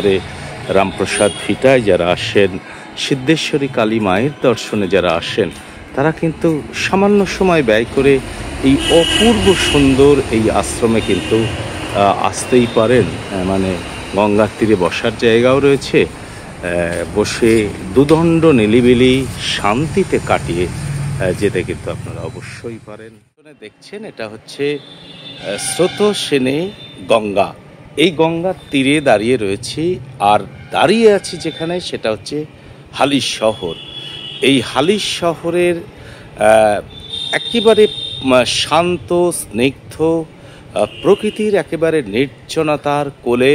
ভেতরে রামপ্রসাদ ভিটায় যারা আসেন, সিদ্ধেশ্বরী কালী মায়ের দর্শনে যারা আসেন, তারা কিন্তু সামান্য সময় ব্যয় করে এই অপূর্ব সুন্দর এই আশ্রমে কিন্তু আসতেই পারেন। মানে গঙ্গার তীরে বসার জায়গাও রয়েছে, বসে দুদণ্ড নিলিবিলি শান্তিতে কাটিয়ে যেতে কিন্তু আপনারা অবশ্যই পারেন। দেখছেন এটা হচ্ছে স্রোতস্বিনী গঙ্গা। এই গঙ্গার তীরে দাঁড়িয়ে রয়েছি, আর দাঁড়িয়ে আছি যেখানে সেটা হচ্ছে হালিশ শহর। এই হালিশ শহরের একেবারে শান্ত স্নিগ্ধ প্রকৃতির একেবারে নির্জনতার কোলে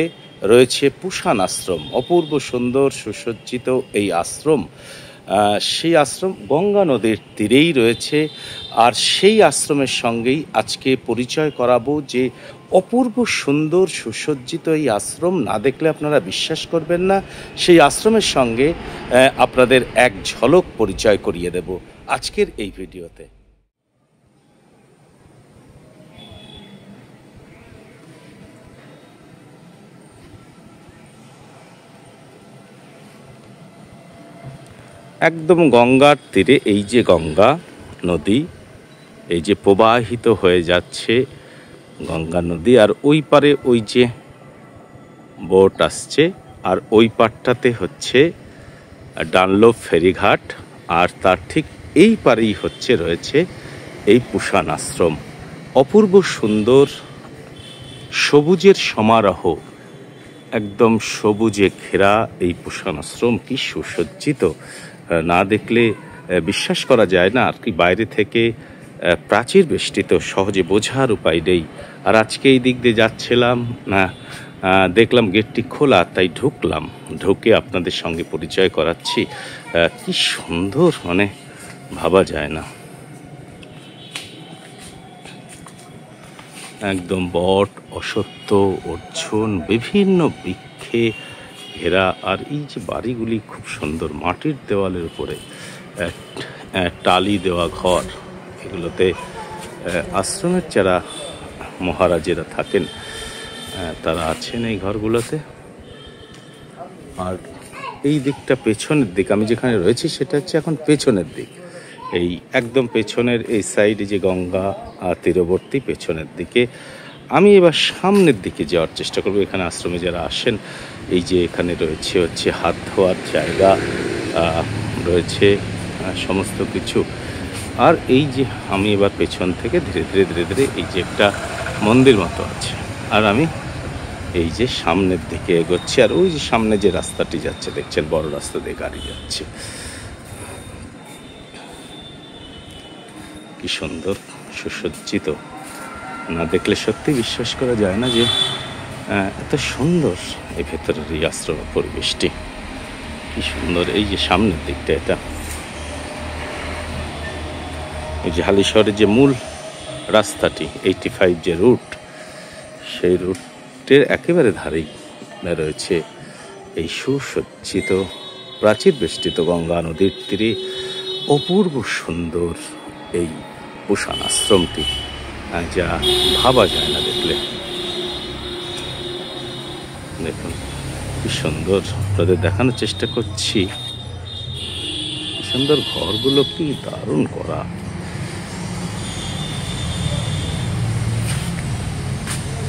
রয়েছে পুষান আশ্রম। অপূর্ব সুন্দর সুসজ্জিত এই আশ্রম, সেই আশ্রম গঙ্গা নদীর তীরেই রয়েছে। আর সেই আশ্রমের সঙ্গেই আজকে পরিচয় করাবো যে অপূর্ব সুন্দর সুসজ্জিত এই আশ্রম না দেখলে আপনারা বিশ্বাস করবেন না। সেই আশ্রমের সঙ্গে আপনাদের এক ঝলক পরিচয় করিয়ে দেব আজকের এই ভিডিওতে। একদম গঙ্গার তীরে এই যে গঙ্গা নদী, এই যে প্রবাহিত হয়ে যাচ্ছে গঙ্গা নদী, আর ওই পারে ওই যে বোট আসছে, আর ওই পাড়টাতে হচ্ছে ডানলোপ ফেরিঘাট, আর তার ঠিক এই পারেই হচ্ছে রয়েছে এই পুষান আশ্রম। অপূর্ব সুন্দর সবুজের সমারোহ, একদম সবুজে ঘেরা এই পুষান আশ্রম কি সুসজ্জিত, না দেখলে বিশ্বাস করা যায় না। আর কি বাইরে থেকে প্রাচীর বেষ্টিত, সহজে বোঝার উপায় নেই। আর আজকে এই দিক দিয়ে যাচ্ছিলাম, দেখলাম গেটটি খোলা, তাই ঢুকলাম। ঢুকে আপনাদের সঙ্গে পরিচয় করাচ্ছি। কি সুন্দর, মানে ভাবা যায় না। একদম বট, অশ্বত্থ, অর্জুন, বিভিন্ন বৃক্ষে ঘেরা। আর এই যে বাড়িগুলি খুব সুন্দর, মাটির দেওয়ালের উপরে টালি দেওয়া ঘর। এগুলোতে আশ্রমের যারা মহারাজেরা থাকেন তারা আছেন এই ঘরগুলোতে। আর এই দিকটা পেছনের দিক, আমি যেখানে রয়েছি সেটা হচ্ছে এখন পেছনের দিক। এই একদম পেছনের এই সাইডে যে গঙ্গা তীরবর্তী পেছনের দিকে। আমি এবার সামনের দিকে যাওয়ার চেষ্টা করব। এখানে আশ্রমে যারা আসেন, এই যে এখানে রয়েছে হচ্ছে হাত ধোয়ার জায়গা, রয়েছে সমস্ত কিছু। আর এই যে আমি এবার পেছন থেকে ধীরে ধীরে ধীরে ধীরে এই যে একটা মন্দির মতো আছে, আর আমি এই যে সামনের দিকে এগোচ্ছি। আর ওই যে সামনে যে রাস্তাটি যাচ্ছে দেখছেন, বড় রাস্তা দিয়ে গাড়ি যাচ্ছে। কি সুন্দর সুসজ্জিত, না দেখলে সত্যি বিশ্বাস করা যায় না যে এত সুন্দর এই ভেতরের এই আশ্রমের পরিবেশটি। কি সুন্দর। এই যে সামনের দিকটা, এটা এই যে হালিশহরের যে মূল রাস্তাটি 85 যে রুট, সেই রুটের একেবারে ধারেই রয়েছে এই সুসজ্জিত প্রাচীর বেষ্টিত গঙ্গা নদীর তীরে অপূর্ব সুন্দর এই পুষান আশ্রমটি, যা ভাবা যায় না দেখলে। দেখুন কি সুন্দর, আপনাদের দেখানোর চেষ্টা করছি। কি সুন্দর ঘরগুলো, কি দারুণ করা।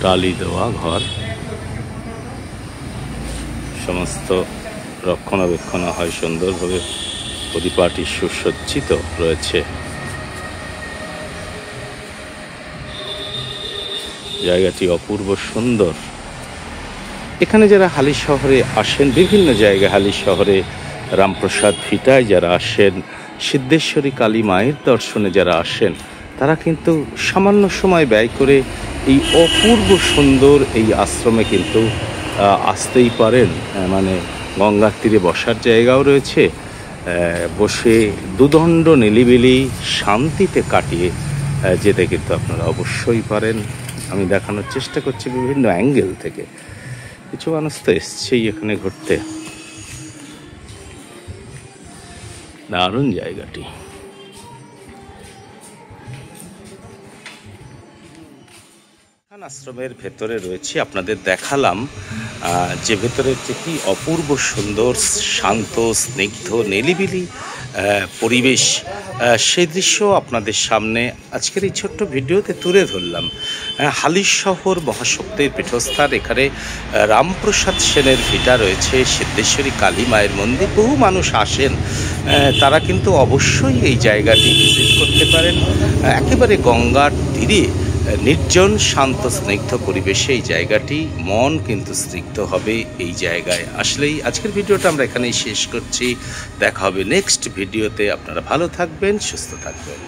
টালি দেওয়া ঘর, সমস্ত রক্ষণাবেক্ষণ হয় সুন্দরভাবে, পরিপাটি সুসজ্জিত রয়েছে। জায়গাটি অপূর্ব সুন্দর। এখানে যারা হালিশ শহরে আসেন, বিভিন্ন জায়গায় হালিশ শহরে রামপ্রসাদ ভিটায় যারা আসেন, সিদ্ধেশ্বরী কালী মায়ের দর্শনে যারা আসেন, তারা কিন্তু সামান্য সময় ব্যয় করে এই অপূর্ব সুন্দর এই আশ্রমে কিন্তু আসতেই পারেন। মানে গঙ্গার তীরে বসার জায়গাও রয়েছে, বসে দুদণ্ড নিলিবিলি শান্তিতে কাটিয়ে যেতে কিন্তু আপনারা অবশ্যই পারেন। আমি দেখানোর চেষ্টা করছি বিভিন্ন অ্যাঙ্গেল থেকে। কিছু মানুষ তো এসছেই এখানে ঘুরতে। দারুণ জায়গাটি। আশ্রমের ভেতরে রয়েছি, আপনাদের দেখালাম যে ভেতরের যে কি অপূর্ব সুন্দর শান্ত স্নিগ্ধ নিরিবিলি পরিবেশ, সেই দৃশ্য আপনাদের সামনে আজকের এই ছোট্ট ভিডিওতে তুলে ধরলাম। হালিশহর মহাশক্তির পীঠস্থান, এখানে রামপ্রসাদ সেনের ভিটা রয়েছে, সিদ্ধেশ্বরী কালী মায়ের মন্দির, বহু মানুষ আসেন, তারা কিন্তু অবশ্যই এই জায়গাটি ভিজিট করতে পারেন। একেবারে গঙ্গার তীরে নির্জন শান্ত স্নিগ্ধ পরিবেশে এই জায়গাটি, মন কিন্তু স্নিগ্ধ হবে এই জায়গায় আসলেই। আজকের ভিডিওটা আমরা এখানেই শেষ করছি, দেখা হবে নেক্সট ভিডিওতে। আপনারা ভালো থাকবেন, সুস্থ থাকবেন।